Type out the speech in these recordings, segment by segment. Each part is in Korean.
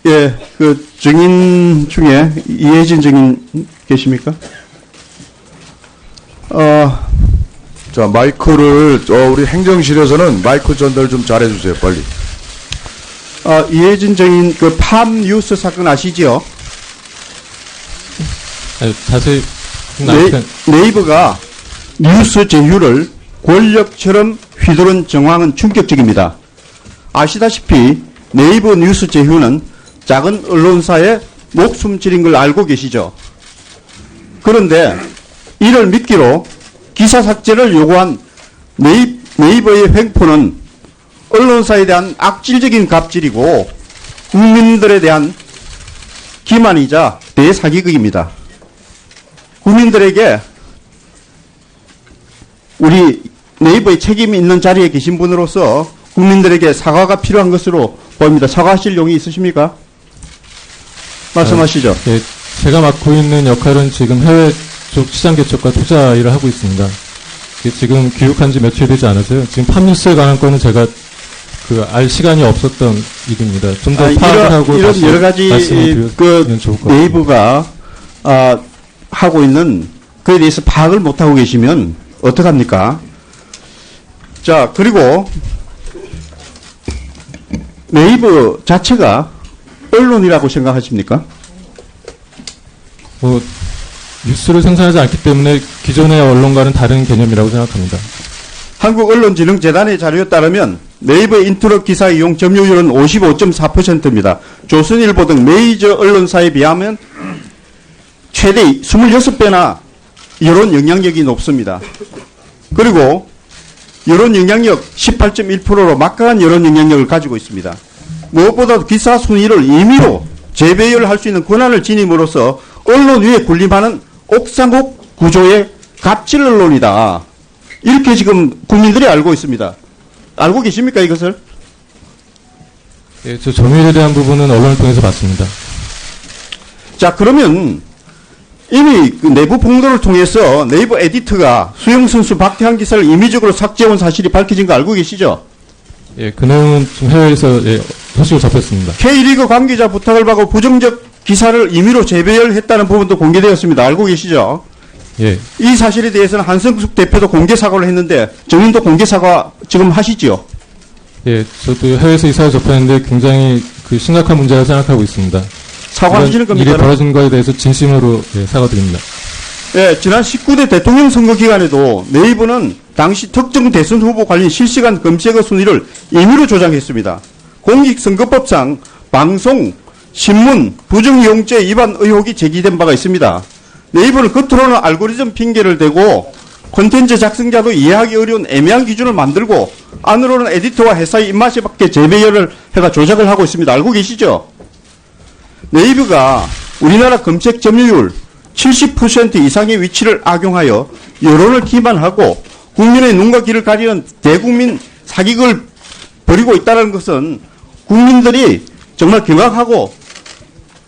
예, 그 증인 중에 이혜진 증인 계십니까? 자, 마이크를, 우리 행정실에서는 마이크 전달 좀 잘해주세요, 빨리. 이혜진 증인 그 팜 뉴스 사건 아시죠? 자세히 네이버가 뉴스 제휴를 권력처럼 휘두른 정황은 충격적입니다. 아시다시피 네이버 뉴스 제휴는 작은 언론사의 목숨 지린 걸 알고 계시죠? 그런데 이를 미끼로 기사 삭제를 요구한 네이버의 횡포는 언론사에 대한 악질적인 갑질이고 국민들에 대한 기만이자 대사기극입니다. 국민들에게 우리 네이버의 책임이 있는 자리에 계신 분으로서 국민들에게 사과가 필요한 것으로 보입니다. 사과하실 용이 있으십니까? 말씀하시죠. 예, 제가 맡고 있는 역할은 지금 해외 쪽 시장 개척과 투자 일을 하고 있습니다. 지금 귀국한 지 며칠 되지 않아서요. 지금 팜뉴스에 관한 거는 제가 알 시간이 없었던 일입니다. 좀 더 파악을 하고 이런 여러 가지 네이버가 하고 있는 그에 대해서 파악을 못 하고 계시면 어떡합니까? 자, 그리고 네이버 자체가 언론이라고 생각하십니까? 뉴스를 생산하지 않기 때문에 기존의 언론과는 다른 개념이라고 생각합니다. 한국언론진흥재단의 자료에 따르면 네이버 인터넷 기사 이용 점유율은 55.4%입니다. 조선일보 등 메이저 언론사에 비하면 최대 26배나 여론 영향력이 높습니다. 그리고 여론 영향력 18.1%로 막강한 여론 영향력을 가지고 있습니다. 무엇보다도 기사 순위를 임의로 재배열할 수 있는 권한을 지님으로써 언론 위에 군림하는 옥상국 구조의 갑질 언론이다. 이렇게 지금 국민들이 알고 있습니다. 알고 계십니까, 이것을? 예, 저 점유율에 대한 부분은 언론을 통해서 봤습니다. 자, 그러면 이미 그 내부 폭로를 통해서 네이버 에디터가 수영 선수 박태환 기사를 임의적으로 삭제해온 사실이 밝혀진 거 알고 계시죠? 예, 그 내용은 좀 해외에서 소식을 접했습니다. K리그 관계자 부탁을 받고 부정적 기사를 임의로 재배열했다는 부분도 공개되었습니다. 알고 계시죠? 예. 이 사실에 대해서는 한성숙 대표도 공개 사과를 했는데 정인도 공개 사과 지금 하시죠? 예, 저도 해외에서 이 사실 접했는데 굉장히 심각한 문제라고 생각하고 있습니다. 사과하시는 겁니까? 일이 벌어진 거에 대해서 진심으로 사과드립니다. 예, 지난 19대 대통령 선거 기간에도 네이버는 당시 특정 대선 후보 관련 실시간 검색어 순위를 임의로 조작했습니다. 공직선거법상 방송, 신문, 부정이용죄 위반 의혹이 제기된 바가 있습니다. 네이버는 겉으로는 알고리즘 핑계를 대고 콘텐츠 작성자도 이해하기 어려운 애매한 기준을 만들고 안으로는 에디터와 회사의 입맛에 맞게 재배열을 해가 조작을 하고 있습니다. 알고 계시죠? 네이버가 우리나라 검색 점유율 70% 이상의 위치를 악용하여 여론을 기만하고 국민의 눈과 귀를 가리는 대국민 사기극을 벌이고 있다는 것은 국민들이 정말 경악하고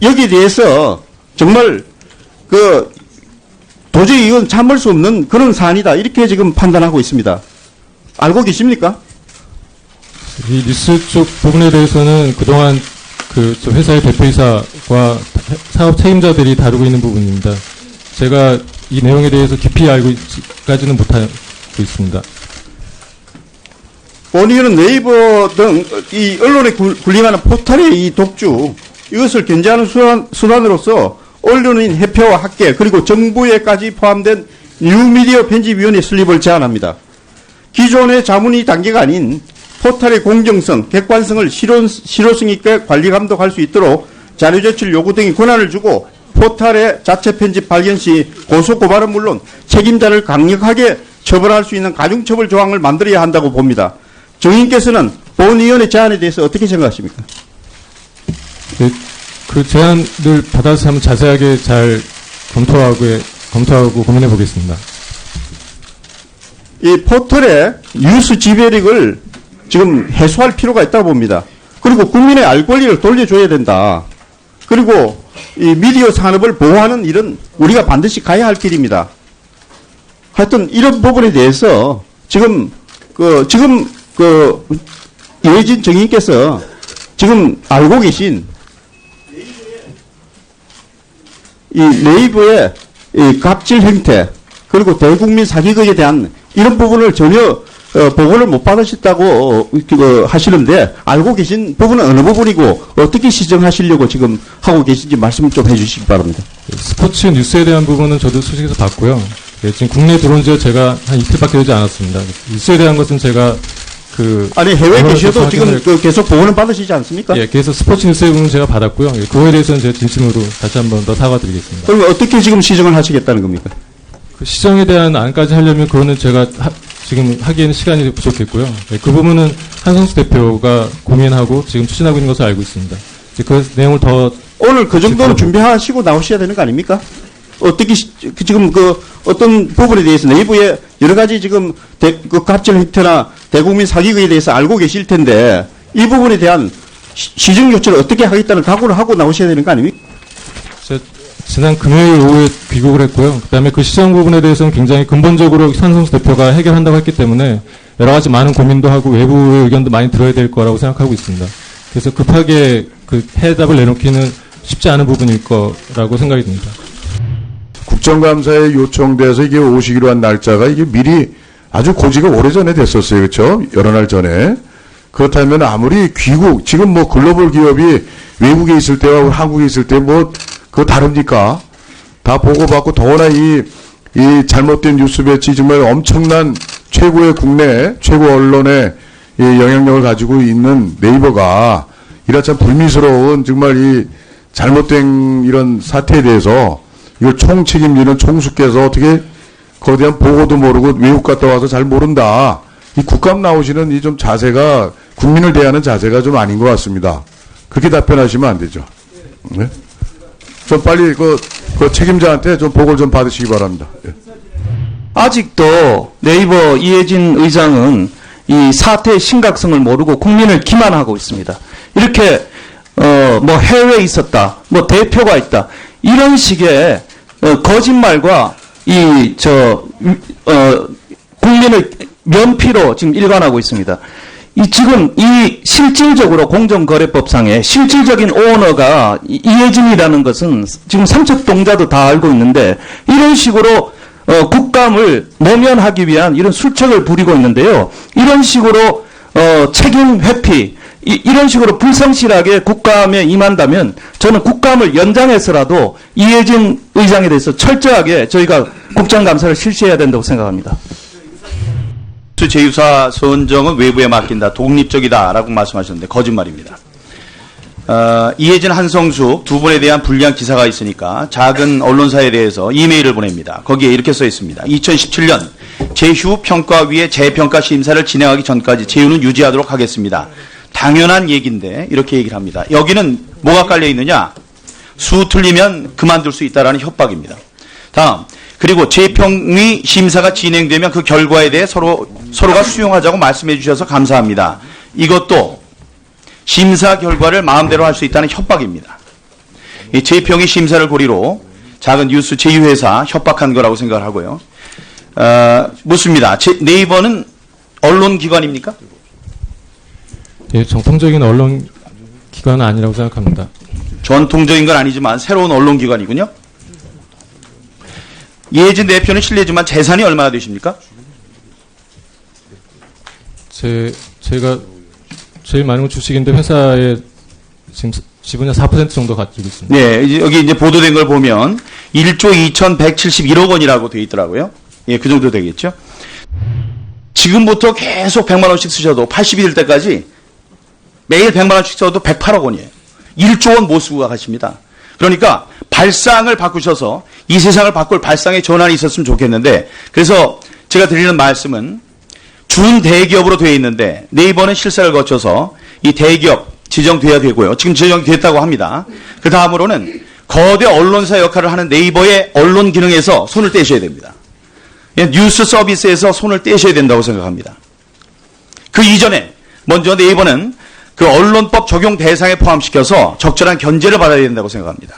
여기에 대해서 정말 도저히 이건 참을 수 없는 그런 사안이다. 이렇게 지금 판단하고 있습니다. 알고 계십니까? 이 뉴스 쪽 부분에 대해서는 그동안 저 회사의 대표이사와 사업 책임자들이 다루고 있는 부분입니다. 제가 이 내용에 대해서 깊이 알고까지는 못하고 있습니다. 본인은 네이버 등 이 언론에 군림하는 포털의 이 독주, 이것을 견제하는 수단으로서 언론인 협회와 학계 그리고 정부에까지 포함된 뉴미디어 편집위원회 설립을 제안합니다. 기존의 자문위 단계가 아닌 포털의 공정성, 객관성을 실효성 있게 관리 감독할 수 있도록 자료 제출 요구 등의 권한을 주고 포털의 자체 편집 발견 시 고소 고발은 물론 책임자를 강력하게 처벌할 수 있는 가중처벌 조항을 만들어야 한다고 봅니다. 정인께서는 본위원회 제안에 대해서 어떻게 생각하십니까? 네, 그 제안을 받아서 한번 자세하게 잘 검토하고 고민해 보겠습니다. 이 포털의 뉴스 지배력을 지금 해소할 필요가 있다고 봅니다. 그리고 국민의 알 권리를 돌려줘야 된다. 그리고 이 미디어 산업을 보호하는 일은 우리가 반드시 가야 할 길입니다. 하여튼 이런 부분에 대해서 지금 이혜진 정인께서 지금 알고 계신 이 네이버의 이 갑질 행태 그리고 대국민 사기극에 대한 이런 부분을 전혀 보고를 못 받으셨다고 하시는데 알고 계신 부분은 어느 부분이고 어떻게 시정하시려고 지금 하고 계신지 말씀 좀 해주시기 바랍니다. 스포츠 뉴스에 대한 부분은 저도 소식에서 봤고요. 예, 지금 국내에 들어온 지 제가 한 이틀밖에 되지 않았습니다. 뉴스에 대한 것은 제가 아니 해외에 계셔도 언론에서 지금 확인을- 계속 보고는 받으시지 않습니까? 예, 그래서 스포츠 뉴스의 부분은 제가 받았고요. 예, 그거에 대해서는 제가 진심으로 다시 한번 더 사과드리겠습니다. 그럼 어떻게 지금 시정을 하시겠다는 겁니까? 그 시정에 대한 안까지 하려면 그거는 제가 지금 하기에는 시간이 부족했고요. 예, 그 부분은 한성수 대표가 고민하고 지금 추진하고 있는 것을 알고 있습니다. 이제 그 내용을 더 오늘 그 정도는 지금- 준비하시고 나오셔야 되는 거 아닙니까? 어떻게 지금 어떤 부분에 대해서 네이버에 여러 가지 지금 그 갑질 행태나 대국민 사기극에 대해서 알고 계실 텐데 이 부분에 대한 시정 조치를 어떻게 하겠다는 각오를 하고 나오셔야 되는 거 아닙니까? 제가 지난 금요일 오후에 귀국을 했고요. 그다음에 그 시정 부분에 대해서는 굉장히 근본적으로 한성수 대표가 해결한다고 했기 때문에 여러 가지 많은 고민도 하고 외부의 의견도 많이 들어야 될 거라고 생각하고 있습니다. 그래서 급하게 그 해답을 내놓기는 쉽지 않은 부분일 거라고 생각이 듭니다. 국정감사에 요청돼서 이게 오시기로 한 날짜가 이게 미리 아주 고지가 오래전에 됐었어요. 그렇죠? 여러 날 전에. 그렇다면 아무리 귀국, 지금 뭐 글로벌 기업이 외국에 있을 때와 한국에 있을 때 뭐 그거 다릅니까? 다 보고받고 더구나 이 잘못된 뉴스 배치 정말 엄청난 최고의 국내, 최고 언론의 이 영향력을 가지고 있는 네이버가 이런 참 불미스러운 정말 이 잘못된 이런 사태에 대해서 이걸 총책임지는 총수께서 어떻게 거기에 대한 보고도 모르고 외국 갔다 와서 잘 모른다. 이 국감 나오시는 이 좀 자세가 국민을 대하는 자세가 좀 아닌 것 같습니다. 그렇게 답변하시면 안 되죠. 네? 좀 빨리 그 책임자한테 좀 보고를 좀 받으시기 바랍니다. 예. 아직도 네이버 이해진 의장은 이 사태의 심각성을 모르고 국민을 기만하고 있습니다. 이렇게 뭐 해외에 있었다, 뭐 대표가 있다 이런 식의 거짓말과 국민을 면피로 지금 일관하고 있습니다. 지금 실질적으로 공정거래법상의 실질적인 오너가 이해진이라는 것은 지금 삼척동자도 다 알고 있는데 이런 식으로 국감을 모면하기 위한 이런 술책을 부리고 있는데요. 이런 식으로 책임 회피 이런 식으로 불성실하게 국감에 임한다면 저는 국감을 연장해서라도 이해진 의장에 대해서 철저하게 저희가 국정감사를 실시해야 된다고 생각합니다. 제2사 선정은 외부에 맡긴다, 독립적이다라고 말씀하셨는데 거짓말입니다. 이해진, 한성숙 두 분에 대한 불리한 기사가 있으니까 작은 언론사에 대해서 이메일을 보냅니다. 거기에 이렇게 써 있습니다. 2017년 제휴 평가위의 재평가 심사를 진행하기 전까지 제휴는 유지하도록 하겠습니다. 당연한 얘기인데 이렇게 얘기를 합니다. 여기는 뭐가 깔려 있느냐? 수 틀리면 그만둘 수 있다라는 협박입니다. 다음, 그리고 재평위 심사가 진행되면 그 결과에 대해 서로가 수용하자고 말씀해 주셔서 감사합니다. 이것도 심사 결과를 마음대로 할 수 있다는 협박입니다. 이 재평위 심사를 고리로 작은 뉴스 제휴회사 협박한 거라고 생각을 하고요. 묻습니다. 네이버는 언론기관입니까? 예, 정통적인 언론 기관은 아니라고 생각합니다. 전통적인 건 아니지만 새로운 언론기관이군요. 이해진 대표는 실례지만 재산이 얼마나 되십니까? 제가 제일 많은 건 주식인데 회사에 지금 지분이 4% 정도 가지고 있습니다. 네, 여기 이제 보도된 걸 보면 1조 2,171억 원이라고 돼 있더라고요. 예, 그 정도 되겠죠. 지금부터 계속 100만 원씩 쓰셔도 80이 될 때까지 매일 100만 원씩 써도 108억 원이에요. 1조 원 못 쓰고 가십니다. 그러니까 발상을 바꾸셔서 이 세상을 바꿀 발상의 전환이 있었으면 좋겠는데, 그래서 제가 드리는 말씀은 준대기업으로 되어 있는데 네이버는 실사를 거쳐서 이 대기업 지정돼야 되고요. 지금 지정됐다고 합니다. 그 다음으로는 거대 언론사 역할을 하는 네이버의 언론 기능에서 손을 떼셔야 됩니다. 뉴스 서비스에서 손을 떼셔야 된다고 생각합니다. 그 이전에 먼저 네이버는 그 언론법 적용 대상에 포함시켜서 적절한 견제를 받아야 된다고 생각합니다.